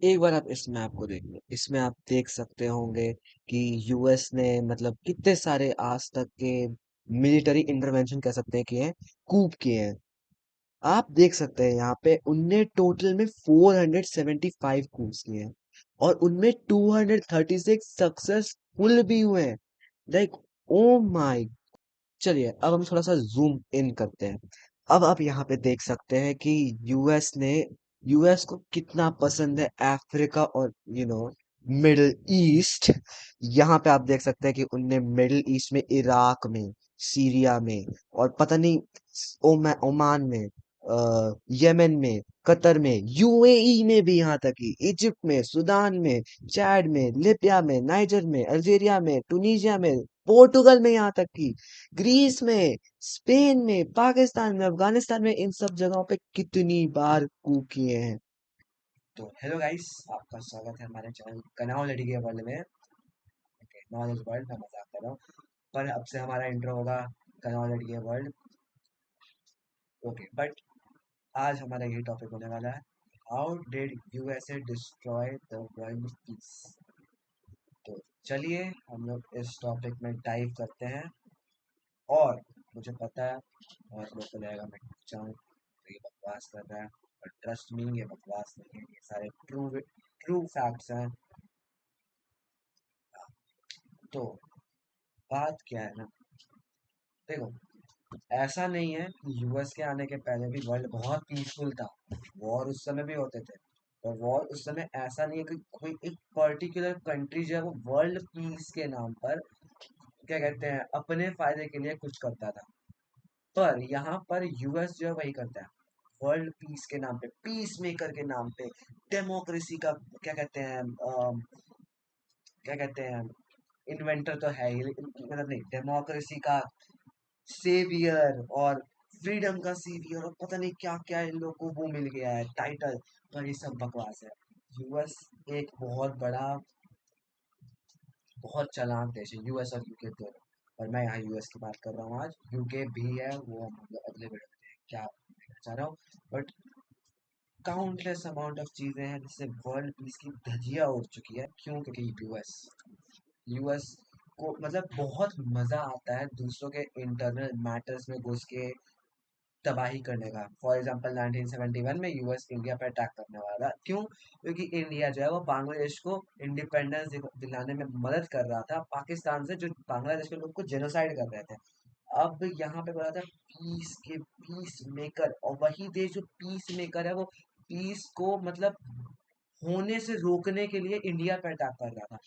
एक बार आप इस मैप को देख लो। इसमें आप देख सकते होंगे कि यूएस ने मतलब कितने सारे आज तक के मिलिट्री इंटरवेंशन कह सकते हैं किए हैं, कूप किए हैं। आप देख सकते हैं यहाँ पे उनने टोटल में 475 कूप्स किए हैं और उनमें 236 सक्सेसफुल भी हुए हैं। Like, oh my. चलिए अब हम थोड़ा सा जूम इन करते हैं। अब आप यहाँ पे देख सकते हैं कि यूएस को कितना पसंद है अफ्रीका और मिडिल ईस्ट। यहाँ पे आप देख सकते हैं कि उनने मिडिल ईस्ट में, इराक में, सीरिया में और पता नहीं ओमान में, यमन में, कतर में, यूएई में भी, यहाँ तक कि इजिप्ट में, सूडान में, चैड में, लिबिया में, नाइजर में, अल्जीरिया में, टुनीजिया में, पोर्टुगल में, यहाँ तक कि ग्रीस में, स्पेन में, पाकिस्तान में, अफगानिस्तान में, इन सब जगहों पे कितनी बार coup किए हैं। तो हेलो गाइस, आपका स्वागत है हमारे चैनल कनाव लड़की वर्ल्ड में। ओके, नॉलेज वर्ल्ड, मैं मजाक कर रहा हूँ। पर अब से हमारा इंट्रो होगा कनाव लड़की वर्ल्ड। ओके, बट आज हमारा यही टॉपिक होने वाला है, how did USA destroy the world peace. तो चलिए हम लोग इस टॉपिक में डाइव करते हैं। और मुझे पता है बहुत लोग को लगेगा मैं जाऊँ तो ये बकवास कर रहा है, पर ट्रस्ट मी, ये बकवास नहीं है, ये सारे ट्रू ट्रू फैक्ट्स हैं। तो बात क्या है ना, देखो, ऐसा नहीं है कि यूएस के आने के पहले भी वर्ल्ड बहुत पीसफुल था। वॉर उस समय भी होते थे। और वॉर उस समय ऐसा नहीं है कि कोई एक पर्टिकुलर कंट्री जो है वो वर्ल्ड पीस के नाम पर क्या कहते हैं अपने फायदे के लिए कुछ करता था। पर यहाँ पर यूएस जो है वही करता है, वर्ल्ड पीस के नाम पे, पीस मेकर के नाम पे, डेमोक्रेसी का क्या कहते हैं, क्या कहते हैं, इन्वेंटर तो है ही, मतलब नहीं, डेमोक्रेसी का सेवियर और फ्रीडम का सेवियर और पता नहीं क्या क्या इन लोगों को वो मिल गया है टाइटल। पर ये सब बकवास है। यूएस एक बहुत बड़ा, बहुत चालाक देश है, यूएस और यूके दोनों। पर मैं यहाँ यूएस की बात कर रहा हूँ, आज यूके भी है, वो हम लोग अगले वीडियो में क्या कहना चाह रहा हूँ। बट काउंटलेस अमाउंट ऑफ चीजें हैं जिससे वर्ल्ड पीस की धज्जियां उड़ चुकी है। क्यों? क्योंकि यूएस यूएस को मतलब बहुत मजा आता है दूसरों के इंटरनल मैटर्स में घुस के तबाही करने का। फॉर एग्जांपल 1971 में यूएस इंडिया पर अटैक करने वाला था। क्यों? क्योंकि इंडिया जो है वो बांग्लादेश को इंडिपेंडेंस दिलाने में मदद कर रहा था पाकिस्तान से, जो बांग्लादेश के लोग को जेनोसाइड कर रहे थे। अब यहाँ पे बोला था पीस मेकर, और वही देश जो पीस मेकर है वो पीस को मतलब होने से रोकने के लिए इंडिया पे अटैक कर रहा था।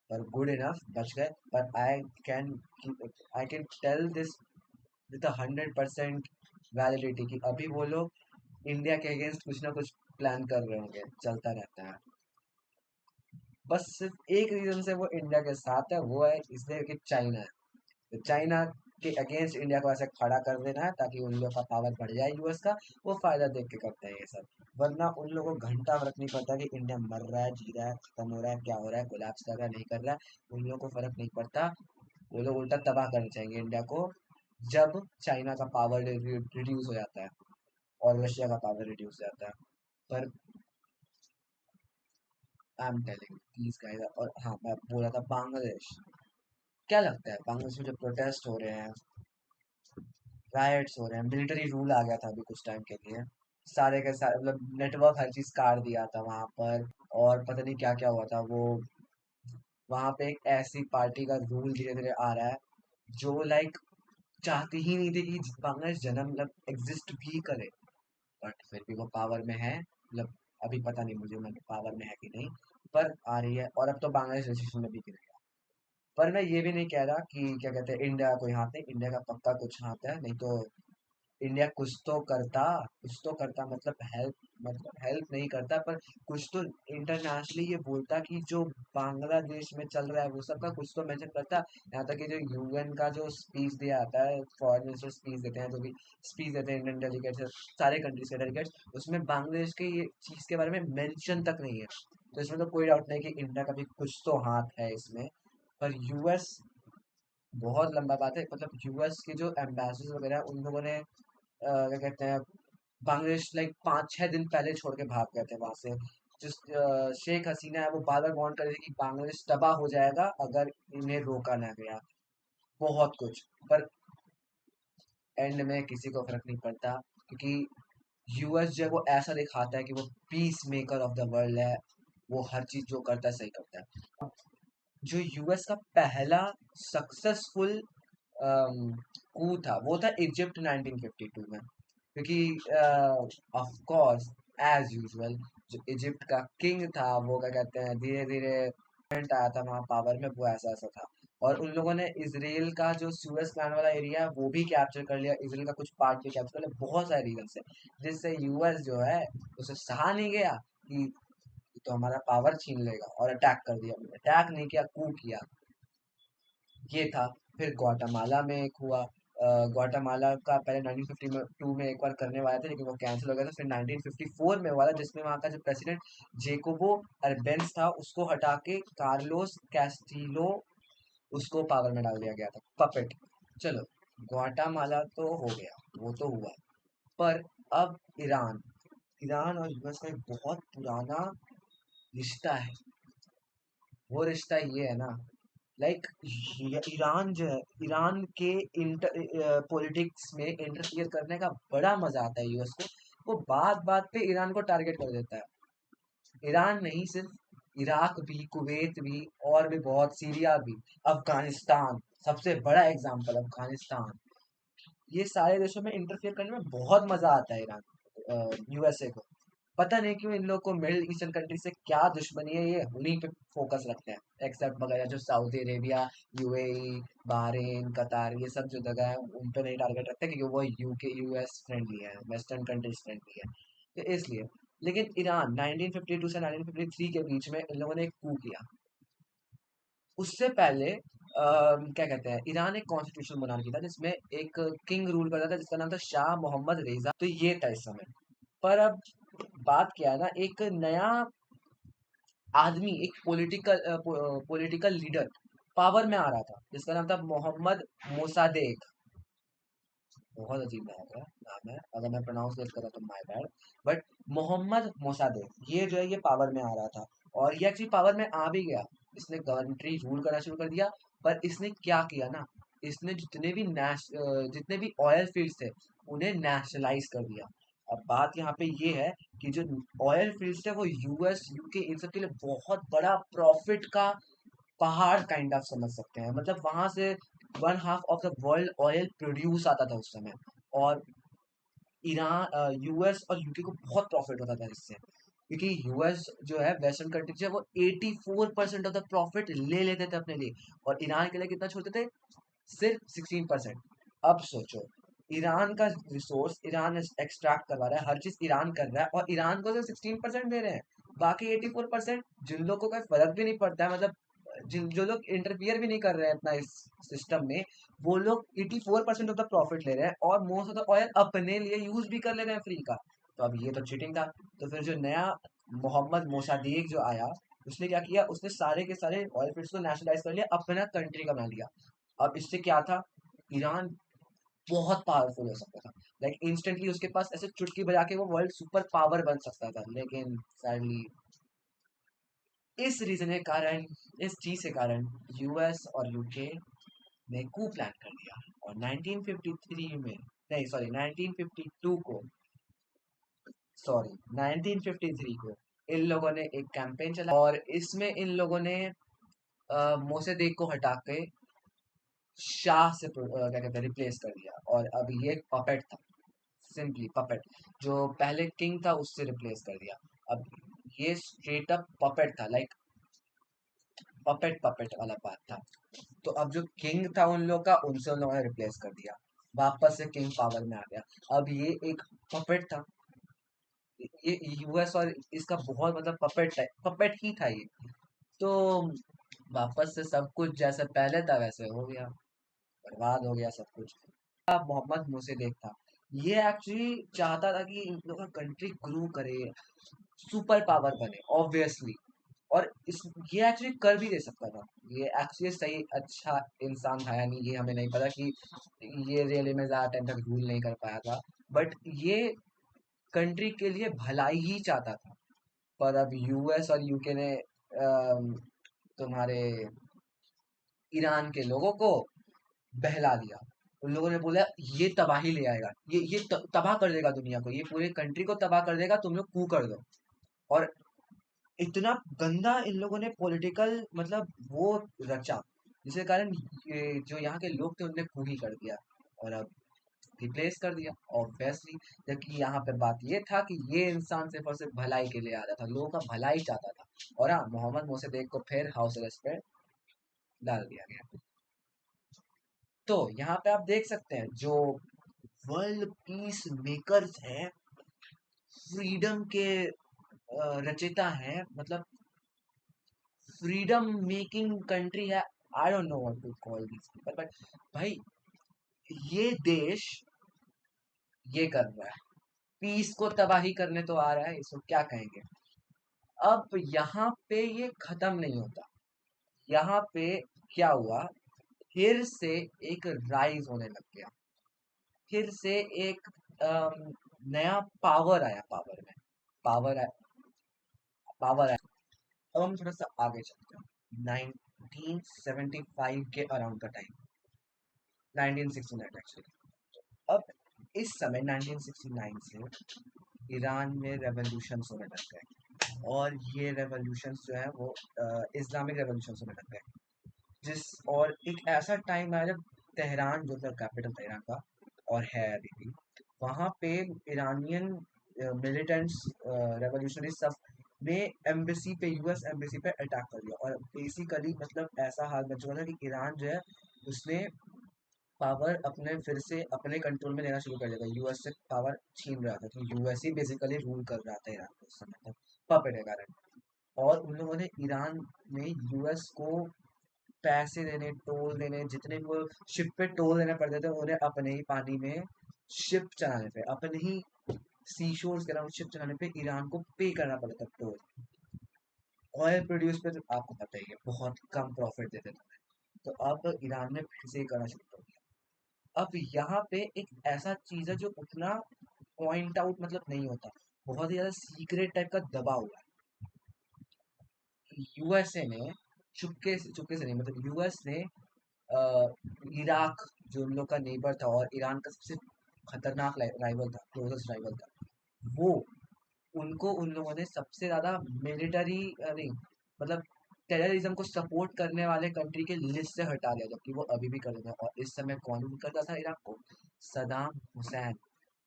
पर गुड इनफ बच गए। पर can I can tell this with 100% validity कि अभी वो लोग इंडिया के अगेंस्ट कुछ ना कुछ प्लान कर रहे होंगे, चलता रहता है। बस सिर्फ एक रीजन से वो इंडिया के साथ है, वो है इसलिए कि चाइना है। तो चाइना के अगेंस्ट इंडिया को ऐसे खड़ा कर देना है ताकि उन लोगों का पावर बढ़ जाए यूएस का। वो फायदा देख के करते हैं ये सब। वरना उन लोगों को घंटा फर्क नहीं पड़ता कि इंडिया मर रहा है, जी रहा है, खत्म हो रहा है, क्या हो रहा है, कोलैप्स कर रहा है, नहीं कर रहा है, उन लोगों को फर्क नहीं पड़ता। वो लोग उल्टा तबाह करना चाहेंगे इंडिया को जब चाइना का पावर रिड्यूस हो जाता है और रशिया का पावर रिड्यूस हो जाता है। पर I am telling please guys. और हाँ, मैं बोल रहा था बांग्लादेश। क्या लगता है बांग्लादेश में जो प्रोटेस्ट हो रहे हैं, राइट्स हो रहे हैं, मिलिट्री रूल आ गया था अभी कुछ टाइम के लिए, सारे के सारे मतलब नेटवर्क हर चीज काट दिया था वहां पर। और पता नहीं क्या क्या हुआ था वो। वहां पे एक ऐसी पार्टी का रूल धीरे धीरे आ रहा है जो लाइक चाहती ही नहीं थी कि बांग्लादेश जन्म मतलब एग्जिस्ट भी करे। बट फिर भी वो पावर में है, मतलब अभी पता नहीं मुझे मैं पावर में है कि नहीं, पर आ रही है। और अब तो बांग्लादेश रजिस्ट्रेशन में भी गिर गया। पर मैं ये भी नहीं कह रहा कि क्या कहते हैं इंडिया का कोई हाथ नहीं, इंडिया का पक्का कुछ हाथ है, नहीं तो इंडिया कुछ तो करता मतलब हेल्प नहीं करता, पर कुछ तो इंटरनेशनली ये बोलता कि जो बांग्लादेश में चल रहा है वो सब का कुछ तो मेंशन करता। यहाँ तक कि जो यूएन का जो स्पीच दिया जाता है, फॉरेन मिनिस्टर स्पीच देते हैं, जो भी स्पीच देते हैं इंडियन डेलीगेट्स, सारे कंट्रीज के डेलीगेट्स, उसमें बांग्लादेश के ये चीज के बारे में मेंशन तक नहीं है। तो इसमें तो कोई डाउट नहीं कि इंडिया का भी कुछ तो हाथ है इसमें। पर यूएस, बहुत लंबा बात है, मतलब यूएस के जो एम्बेसडर वगैरह हैं, उन लोगों ने क्या कहते हैं बांग्लादेश लाइक 5-6 दिन पहले छोड़ के भाग गए थे वहां से। जो शेख हसीना है वो बार बार वार्न कर रही थी कि बांग्लादेश तबाह हो जाएगा अगर इन्हें रोका ना गया, बहुत कुछ। पर एंड में किसी को फर्क नहीं पड़ता, क्योंकि यूएस जो है वो ऐसा दिखाता है कि वो peace maker of the world है, वो हर चीज जो करता है सही करता है। जो यूएस का पहला सक्सेसफुल कू था वो था इजिप्ट 1952 में, क्योंकि ऑफ कोर्स एज यूजुअल जो इजिप्ट का किंग था वो क्या कहते हैं धीरे धीरे आया था वहाँ पावर में, वो ऐसा ऐसा था। और उन लोगों ने इसराइल का जो सुएज कैनाल वाला एरिया है वो भी कैप्चर कर लिया, इसराइल का कुछ पार्ट भी कैप्चर कर लिया, बहुत सारे रीजन से, जिससे यूएस जो है उसे सहा नहीं गया कि तो हमारा पावर छीन लेगा, और अटैक कर दिया। अटैक नहीं किया, कू किया, ये था। फिर ग्वाटामाला में एक हुआ, ग्वाटामाला का पहले 1952 में एक बार करने वाला था लेकिन वो कैंसिल हो गया था। फिर 1954 में हुआ था जिसमें वहाँ का जो प्रेसिडेंट जेकोबो अरबेंस था उसको हटा के कार्लोस कैस्टिलो उसको पावर में डाल दिया गया था, पपेट। चलो, ग्वाटामाला तो हो गया, वो तो हुआ। पर अब ईरान, ईरान और यूएस का एक बहुत पुराना रिश्ता है। वो रिश्ता ये है ना, लाइक ईरान जो है, ईरान के पॉलिटिक्स में इंटरफियर करने का बड़ा मजा आता है यूएस को। वो बात बात पे ईरान को टारगेट कर देता है। ईरान नहीं, सिर्फ इराक भी, कुवैत भी, और भी बहुत, सीरिया भी, अफगानिस्तान, सबसे बड़ा एग्जांपल अफगानिस्तान, ये सारे देशों में इंटरफियर करने में बहुत मजा आता है ईरान यूएसए को। पता नहीं क्यों इन लोग को मिडिल ईस्टर्न कंट्री से क्या दुश्मनी है, ये उन्हीं पे फोकस रखते हैं। एक्सेप्ट वगैरह जो सऊदी अरेबिया, यूएई, बहरीन, कतार, ये सब जो जगह है उन पे नहीं टारगेट रखते क्योंकि वो यूके यूएस फ्रेंडली है, वेस्टर्न कंट्रीज फ्रेंडली है, तो इसलिए। लेकिन ईरान 1952 से 1953 के बीच में इन लोगों ने एक कू किया। उससे पहले क्या कहते हैं, ईरान एक कॉन्स्टिट्यूशनल मोनार्की था जिसमें एक किंग रूल करता था जिसका नाम था शाह मोहम्मद रेजा, तो ये था इस समय। पर अब बात क्या है ना, एक नया आदमी, एक पॉलिटिकल लीडर पावर में आ रहा था जिसका नाम था मोहम्मद मोसादेक। बहुत अजीब नाम है, अगर मैं प्रोनाउंस गलत कर रहा तो my bad. But Mohammad Mosaddek ये जो है ये पावर में आ रहा था, और ये एक्चुअली पावर में आ भी गया। इसने कंट्री रूल करना शुरू कर दिया। पर इसने क्या किया ना, इसने जितने भी ऑयल फील्ड्स थे उन्हें नेशनलाइज कर दिया। अब बात यहाँ पे ये है कि जो ऑयल फील्ड्स थे वो यूएस यूके इन सब के लिए बहुत बड़ा प्रॉफिट का पहाड़ काइंड ऑफ समझ सकते हैं। मतलब वहां से 1/2 of the world oil produce आता था उस समय। और ईरान, यूएस और यूके को बहुत प्रॉफिट होता था इससे, क्योंकि यूएस जो है वेस्टर्न कंट्रीज है वो 84% ऑफ द प्रॉफिट ले लेते थे अपने लिए, और ईरान के लिए कितना छोड़ते थे, सिर्फ 16%। अब सोचो, ईरान का रिसोर्स ईरान एक्सट्रैक्ट करवा रहा है, हर चीज ईरान कर रहा है, और ईरान को सिर्फ 16% दे रहे हैं। बाकी 84% जिन लोगों को कोई फर्क भी नहीं पड़ता है, मतलब जिन जो लोग इंटरफियर भी नहीं कर रहे हैं इतना इस सिस्टम में, वो लोग 84% ऑफ द प्रॉफिट ले रहे हैं और मोस्ट ऑफ द ऑयल अपने लिए यूज भी कर ले रहे हैं फ्री का। तो अब ये तो चीटिंग था। तो फिर जो नया मोहम्मद मोसादेक जो आया, उसने क्या किया, उसने सारे के सारे ऑयल फील्ड्स को नेशनलाइज कर लिया, अपना कंट्री का बना लिया। अब इससे क्या था, ईरान बहुत पावरफुल हो सकता था, लाइक इंस्टेंटली उसके पास ऐसे चुटकी बजा के वो वर्ल्ड सुपर पावर बन सकता था। लेकिन सैडली इस रीजन के कारण, इस चीज के कारण यूएस और यूके ने कू प्लान कर दिया, और 1953 में, नहीं सॉरी 1952 को, सॉरी 1953 को इन लोगों ने एक कैंपेन चला, और इसमें इन लोगों ने मोसैदेक को हटा के शाह से क्या कहते हैं रिप्लेस कर दिया, और अब ये एक पपेट था, सिंपली पपेट। जो पहले किंग था उससे रिप्लेस कर दिया। अब ये स्ट्रेट अप पपेट था, लाइक पपेट पपेट वाला बात था। तो अब जो किंग था उन लोग का, उनसे उन लोगों ने रिप्लेस कर दिया, वापस से किंग पावर में आ गया। अब ये एक पपेट था, ये यूएस और इसका बहुत मतलब पपेट ही था ये। तो वापस से सब कुछ जैसे पहले था वैसे हो गया, बर्बाद हो गया सब कुछ। अब मोहम्मद मुर्सिदिक था, ये एक्चुअली चाहता था कि इन लोग का कंट्री ग्रो करे, सुपर पावर बने ऑब्वियसली। और इस ये एक्चुअली कर भी दे सकता था, ये एक्चुअली सही अच्छा इंसान था, यानी ये हमें नहीं पता कि ये रियली में ज़्यादा टाइम तक रूल नहीं कर पाया था, बट ये कंट्री के लिए भलाई ही चाहता था। पर अब यूएस और यूके ने तुम्हारे ईरान के लोगों को बहला दिया। उन लोगों ने बोला ये तबाही ले आएगा, ये तबाह कर देगा दुनिया को, ये पूरे कंट्री को तबाह कर देगा, तुम लोग कू कर दो। और इतना गंदा इन लोगों ने पॉलिटिकल मतलब वो रचा, जिसके कारण ये जो यहाँ के लोग थे उनने कू ही कर दिया और अब रिप्लेस कर दिया ऑब्वियसली। जबकि यहाँ पे बात ये था कि ये इंसान सिर्फ और सिर्फ भलाई के लिए आ रहा था, लोगों का भलाई चाहता था। और हाँ, मोहम्मद मोसद्देक को फिर हाउस अरेस्ट पे डाल दिया गया। तो यहाँ पे आप देख सकते हैं जो वर्ल्ड पीस मेकर्स हैं, फ्रीडम के रचयिता हैं, मतलब फ्रीडम मेकिंग कंट्री है। I don't know what to call this people, but भाई ये देश ये कर रहा है, पीस को तबाही करने तो आ रहा है, इसको क्या कहेंगे। अब यहाँ पे ये खत्म नहीं होता। यहाँ पे क्या हुआ, फिर से एक राइज होने लग गया, फिर से एक नया पावर आया, पावर आया, पावर आया। अब हम थोड़ा सा आगे चलते हैं, 1975 के अराउंड का टाइम, 1969 एक्चुअली। अब इस समय 1969 से ईरान में रेवोल्यूशन होने लग गए, और ये रेवोल्यूशन जो है वो इस्लामिक रेवोल्यूशन होने लग गए। जिस और एक ऐसा टाइम आया जब तेहरान जो था कैपिटल था ईरान का, और है अभी भी, वहाँ पे ईरानियन मिलिटेंट्स, रेवोल्यूशनरी सब ने एम्बेसी पे, यूएस एम्बेसी पे अटैक कर दिया। और बेसिकली मतलब ऐसा हाल बन चुका था कि ईरान जो है उसने पावर अपने फिर से अपने कंट्रोल में लेना शुरू कर दिया था, यूएस से पावर छीन रहा था। तो यूएस ही बेसिकली रूल कर रहा था ईरान को उस समय तक, पपेट के कारण। और उन लोगों ने ईरान में यूएस को पैसे देने, टोल देने, जितने भी वो शिप पे टोल देने पड़ते थे, उन्हें अपने ही पानी में शिप चलाने पे, अपने ही सी शोर्स के अराउंड शिप चलाने पे ईरान को पे करना पड़ता था टोल। ऑयल प्रोड्यूस पे तो आपको पता ही है बहुत कम प्रॉफिट देते थे। तो अब ईरान ने फिर से ये करना शुरू कर दिया। अब यहाँ पे एक ऐसा चीज है जो उतना पॉइंट आउट मतलब नहीं होता, बहुत ही ज्यादा सीक्रेट टाइप का दबा हुआ है। यूएसए ने चुपके से नहीं, मतलब यूएस ने अ, इराक जो उन लोग का नेबर था और ईरान का सबसे खतरनाक राइवल था, क्लोजेस्ट राइवल था, वो उनको उन लोगों ने सबसे ज्यादा मिलिटरी नहीं, मतलब टेररिज्म को सपोर्ट करने वाले कंट्री के लिस्ट से हटा दिया, जबकि वो अभी भी करता था। और इस समय कौन रूल करता था इराक को? सदाम हुसैन।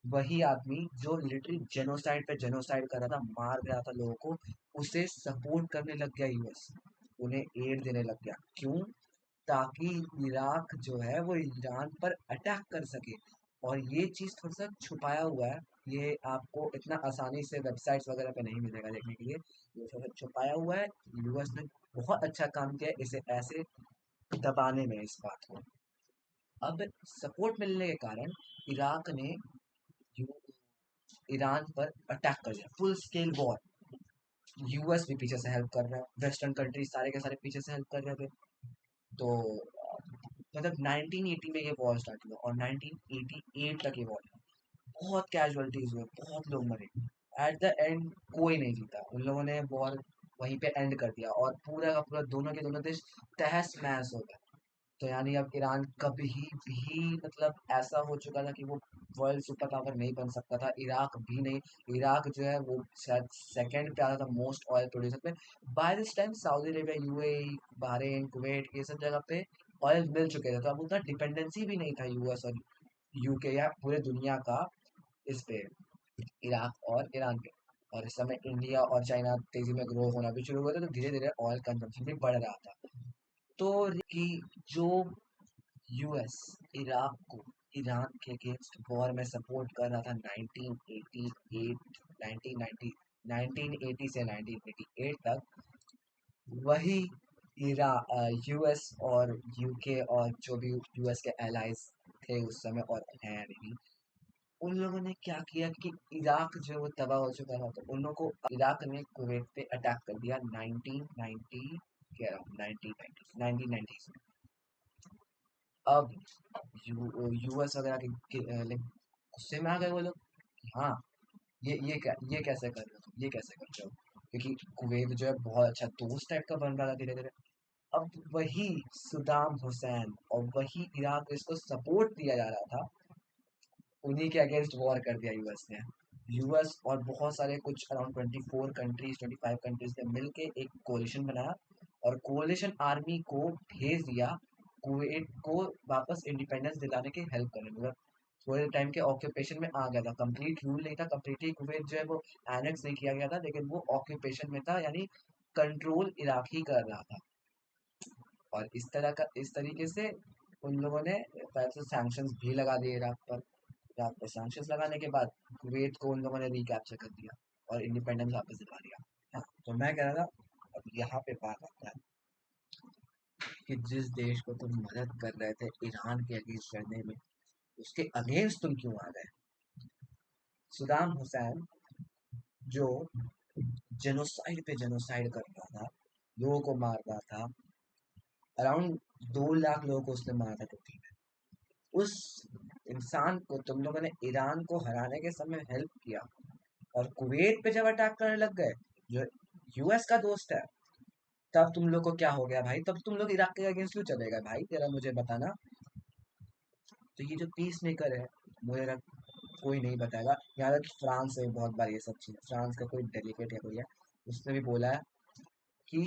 वही आदमी जो लिटरली जेनोसाइड पे जेनोसाइड कर रहा था, मार रहा था लोगों को, उसे सपोर्ट करने लग गया यूएस, उन्हें एड देने लग गया। क्यों? ताकि इराक जो है वो ईरान पर अटैक कर सके। और ये चीज़ थोड़ा सा छुपाया हुआ है, ये आपको इतना आसानी से वेबसाइट्स वगैरह पे नहीं मिलेगा देखने के लिए, ये थोड़ा सा छुपाया हुआ है। यूएस ने बहुत अच्छा काम किया है इसे ऐसे दबाने में इस बात को। अब सपोर्ट मिलने के कारण इराक ने यू- ईरान पर अटैक कर दिया, फुल स्केल वॉर। यूएस भी पीछे से हेल्प कर रहा है, वेस्टर्न कंट्री सारे के सारे पीछे से हेल्प कर रहे थे। तो मतलब 1980 में ये वॉर स्टार्ट हुआ और 1988 तक ये वॉर था। बहुत कैजुअलिटीज हुए, बहुत लोग मरे। एट द एंड कोई नहीं जीता, उन लोगों ने वॉर वहीं पे एंड कर दिया और पूरा का पूरा दोनों के दोनों देश तहस महस हो गए। तो यानी अब ईरान कभी भी मतलब ऐसा हो चुका था कि वो वर्ल्ड सुपर पावर नहीं बन सकता था, इराक भी नहीं। इराक जो है वो शायद सेकंड पे आता था मोस्ट ऑयल प्रोड्यूसर पे। By this time Saudi Arabia, UAE, Bahrain, Kuwait, ये सब जगह पे ऑयल मिल चुके थे, तो अब उतना डिपेंडेंसी भी नहीं था यूएस और यूके या पूरे दुनिया का इस पे, इराक और ईरान पे। और इस समय इंडिया और चाइना तेजी में ग्रो होना भी शुरू हुआ था, तो धीरे धीरे ऑयल कंजम्पशन भी बढ़ रहा था। तो कि जो यूएस इराक को ईरान के अगेंस्ट वॉर में सपोर्ट कर रहा था 1988, 1990, 1980 से 1988 तक, वही यूएस और यूके और जो भी यूएस के एलाइज थे उस समय और हैं अभी भी, उन लोगों ने क्या किया कि इराक जो है वो तबाह हो चुका था, तो उन लोगों को इराक ने कुवैत पे अटैक कर दिया 1990 के अराउंड, 1990 में। अब यूएस वगैरह लाइक गुस्से में आ गए वो लोग कि हाँ, ये कैसे कर रहे हो, ये कैसे कर रहे हो। क्योंकि कुवैत जो है बहुत अच्छा दोस्त टाइप का बन रहा था धीरे धीरे। अब वही सद्दाम हुसैन और वही इराक इसको सपोर्ट दिया जा रहा था, उन्हीं के अगेंस्ट वॉर कर दिया यूएस ने। यूएस और बहुत सारे कुछ अराउंड 24 कंट्रीज 25 कंट्रीज ने मिलके एक कोalition बनाया और कोaliशन आर्मी को भेज दिया कुवैत को वापस इंडिपेंडेंस दिलाने की हेल्प करने, मतलब थोड़े टाइम के ऑक्यूपेशन में आ गया था, कंप्लीट रूल नहीं था, कंप्लीटली कुवैत जो है वो एनेक्स नहीं किया गया था, लेकिन वो ऑक्यूपेशन में था, यानी कंट्रोल इराक ही कर रहा था। और इस तरीके से उन लोगों ने पहले तो सैंक्शंस भी लगा दिए इराक पर। इराक पर सैंक्शंस लगाने के बाद कुवैत को उन लोगों ने रिकैप्चर कर दिया और इंडिपेंडेंस वापस दिला दिया। हाँ, तो मैं कह रहा था, अब यहाँ पे बात आता है कि जिस देश को तुम मदद कर रहे थे ईरान के अगेंस्ट करने में, उसके अगेंस्ट तुम क्यों आ गए? सद्दाम हुसैन जो जेनोसाइड पे जेनोसाइड कर रहा था, लोगों को मार रहा था, अराउंड 2 लाख लोगों को उसने मारा था टोटल में। उस इंसान को तुम लोगों ने ईरान को हराने के समय हेल्प किया और कुवैत पे जब अटैक करने लग गए, जो यूएस का दोस्त है, तब तुम लोग को क्या हो गया भाई? तब तुम लोग इराक के अगेंस्ट क्यों चले गए भाई? जरा मुझे बताना। तो ये जो पीस मेकर है, मुझे कोई नहीं बताएगा। यहाँ तक फ्रांस से बहुत बार ये सब चीज़, फ्रांस का कोई डेलीगेट या कोई है, उसने भी बोला है कि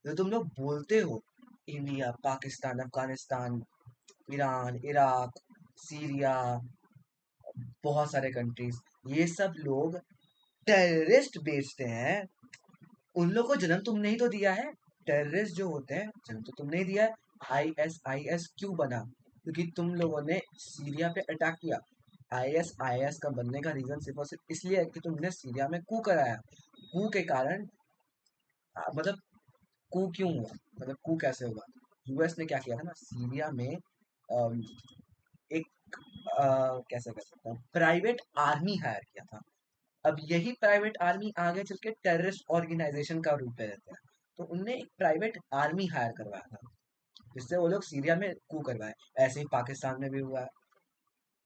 जो तुम लोग बोलते हो India, Pakistan, Afghanistan, Iran, Iraq, Syria, बहुत सारे कंट्रीज, ये सब लोग टेररिस्ट बेचते हैं। उन लोग को जन्म तुमने ही तो दिया है। टेररिस्ट जो होते हैं जन्म तो तुमने ही दिया है। आईएस क्यों बना? क्योंकि तुम लोगों ने सीरिया पे अटैक किया। आईएस का बनने का रीजन सिर्फ और सिर्फ इसलिए है कि तुमने सीरिया में कू कराया। कू के कारण मतलब कू क्यों हुआ, मतलब कू कैसे हुआ? यूएस ने क्या किया था ना सीरिया में, अम, एक कैसे कह सकता हूँ, प्राइवेट आर्मी हायर किया था। अब यही प्राइवेट आर्मी आगे चल के टेररिस्ट ऑर्गेनाइजेशन का रूप ले लेते हैं। तो उनने एक प्राइवेट आर्मी हायर करवाया था, जिससे वो लोग सीरिया में कू करवाए। ऐसे ही पाकिस्तान में भी हुआ है।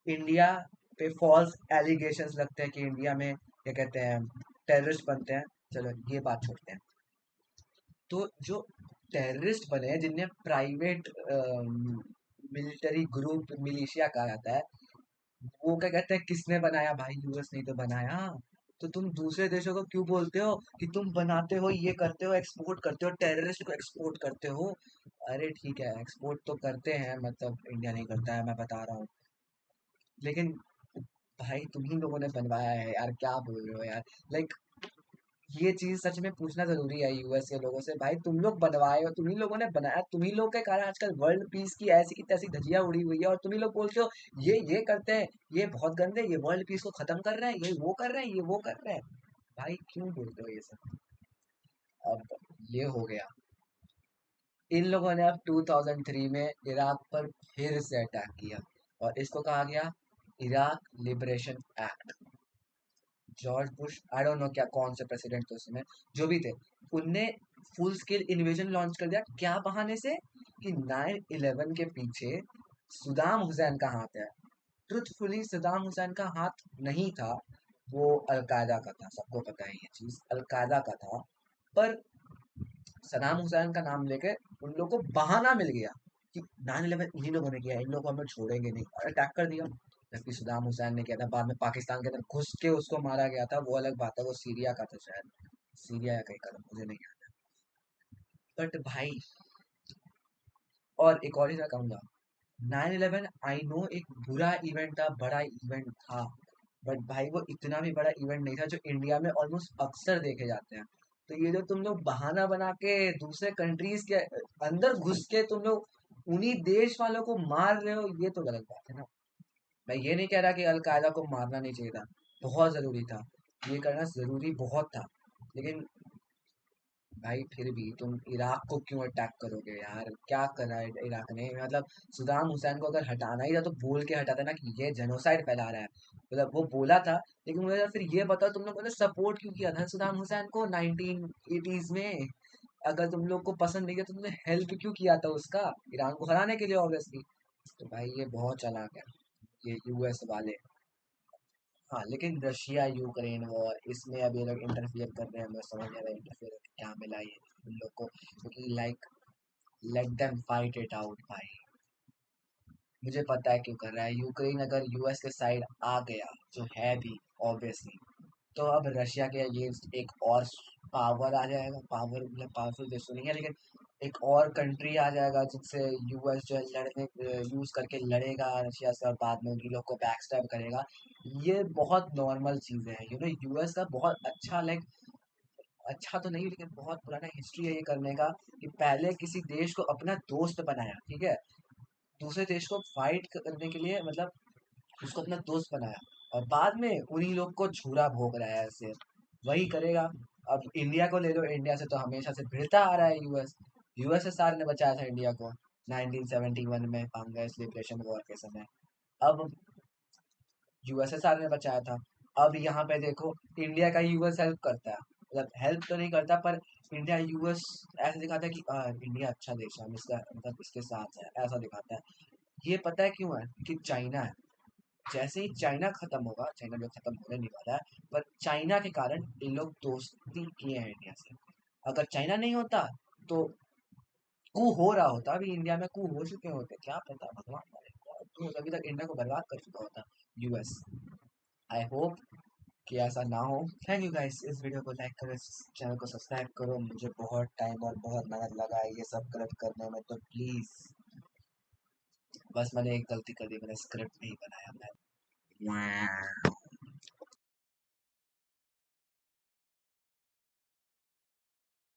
इंडिया पे फॉल्स एलिगेशंस लगते हैं कि इंडिया में क्या कहते हैं, टेररिस्ट बनते हैं। चलो ये बात छोड़ते हैं। तो जो टेररिस्ट बने हैं जिन्हें प्राइवेट मिलिट्री ग्रुप मिलिशिया कहा जाता है, वो क्या कहते हैं किसने बनाया भाई? यूएस नहीं तो बनाया। तो तुम दूसरे देशों को क्यों बोलते हो कि तुम बनाते हो, ये करते हो, एक्सपोर्ट करते हो, टेररिस्ट को एक्सपोर्ट करते हो? अरे ठीक है, एक्सपोर्ट तो करते हैं, मतलब इंडिया नहीं करता है, मैं बता रहा हूँ। लेकिन भाई तुम ही लोगों ने बनवाया है यार, क्या बोल रहे हो यार? लाइक ये चीज सच में पूछना जरूरी है यूएस के लोगों से, भाई तुम लोग बनवाए हो, तुम ही लोगों ने बनाया, तुम ही लोग के कारण आजकल वर्ल्ड पीस की ऐसी की तैसी धज्जियां उड़ी हुई है, और तुम ही लोग बोलते हो ये करते हैं, ये बहुत गंदे, ये वर्ल्ड पीस को खत्म कर रहे हैं, ये वो कर रहे हैं, ये वो कर रहे हैं। भाई क्यों बोलते हो ये सब? अब ये हो गया। इन लोगों ने अब 2003 में इराक पर फिर से अटैक किया और इसको कहा गया Iraq liberation act. George Bush, I don't no क्या कौन से प्रेसिडेंट थे उसमें, जो भी थे, उनने फुल स्केल इन्वेजन लॉन्च कर दिया। क्या बहाने से? कि 9/11 के पीछे सद्दाम हुसैन का हाथ है। ट्रुथफुली सद्दाम हुसैन का हाथ नहीं था, वो अलकायदा का था, सबको पता है ये चीज, अलकायदा का था। पर सद्दाम हुसैन का नाम लेके उन लोगों को बहाना मिल गया कि 9/11 इन्हीं लोगों ने किया, इन लोगों को हम लोग छोड़ेंगे नहीं, और अटैक कर दिया। जबकि सद्दाम हुसैन ने किया था, बाद में पाकिस्तान के अंदर घुस के उसको मारा गया था, वो अलग बात है, वो सीरिया का था शायद, सीरिया या कहीं का था, मुझे नहीं याद है। बट भाई, और एक और चीज मैं कहूंगा, 9/11 आई नो एक बुरा इवेंट था, बड़ा इवेंट था, बट भाई वो इतना भी बड़ा इवेंट नहीं था जो इंडिया में ऑलमोस्ट अक्सर देखे जाते हैं। तो ये जो तुम लोग बहाना बना के दूसरे कंट्रीज के अंदर घुस के तुम लोग उन्हीं देश वालों को मार रहे हो, ये तो गलत बात है ना। मैं ये नहीं कह रहा कि अलकायदा को मारना नहीं चाहिए था, बहुत जरूरी था, ये करना जरूरी बहुत था, लेकिन भाई फिर भी तुम इराक को क्यों अटैक करोगे यार? क्या करा है इराक ने? मतलब सद्दाम हुसैन को अगर हटाना ही था तो बोल के हटाता ना कि ये जेनोसाइड फैला रहा है, मतलब वो बोला था। लेकिन मुझे फिर ये बताओ, तुम लोगों ने सपोर्ट क्यों किया था सद्दाम हुसैन को 1980s में? अगर तुम लोग को पसंद नहीं है तो तुमने हेल्प क्यों किया था उसका, ईरान को हराने के लिए ऑब्वियसली। तो भाई ये बहुत चालाक है, ये यूएस वाले। हाँ, लेकिन रशिया यूक्रेन वॉर इसमें अब ये लोग इंटरफियर कर रहे हैं, मैं समझ नहीं आ रहा इंटरफियर क्या मिला ये इन लोग को, क्योंकि like let them fight it out भाई। मुझे पता है क्यों कर रहा है। यूक्रेन अगर यूएस के साइड आ गया, जो है भी ऑब्वियसली, तो अब रशिया के अगेंस्ट एक और पावर आ जाएगा। पावर मतलब पावरफुल देश तो नहीं है, लेकिन एक और कंट्री आ जाएगा जिससे यूएस जो है लड़ने यूज करके लड़ेगा रशिया से, और बाद में उन्हीं लोग को बैक स्टैब करेगा। ये बहुत नॉर्मल चीजें हैं, यूएस का बहुत अच्छा लाइक, अच्छा तो नहीं लेकिन बहुत पुराना हिस्ट्री है ये करने का, कि पहले किसी देश को अपना दोस्त बनाया, ठीक है, दूसरे देश को फाइट करने के लिए, मतलब उसको अपना दोस्त बनाया, और बाद में उन्हीं लोग को छुरा भोग रहा है ऐसे। वही करेगा। अब इंडिया को ले लो, इंडिया से तो हमेशा से भिड़ता आ रहा है यूएस। यूएसएसआर ने बचाया था इंडिया को 1971 में कांग्रेस लिबरेशन वॉर के समय। अब यूएसएसआर ने बचाया था। अब यहाँ पे देखो, इंडिया का यूएस हेल्प करता है, मतलब हेल्प तो नहीं करता, पर इंडिया यूएस ऐसे दिखाता है कि इंडिया अच्छा देश है, हम इसका मतलब इसके साथ है, ऐसा दिखाता है। ये पता है क्यों है? कि चाइना है। जैसे ही चाइना खत्म होगा, चाइना जो खत्म होने नहीं वाला है, पर चाइना के कारण इन लोग दोस्ती किए हैं इंडिया से। अगर चाइना नहीं होता तो कू हो रहा होता, अभी इंडिया में कू हो चुके होते, क्या पता, भगवान मारे, तो अभी तक इंडिया को बर्बाद कर चुका होता यूएस। आई होप कि ऐसा ना हो। थैंक यू गाइस, इस वीडियो को लाइक करो, इस चैनल को सब्सक्राइब करो। मुझे बहुत टाइम और बहुत मेहनत लगा है ये सब करेक्ट करने में, तो प्लीज, बस मैंने एक गलती कर दी, मैंने स्क्रिप्ट नहीं बनाया मैं।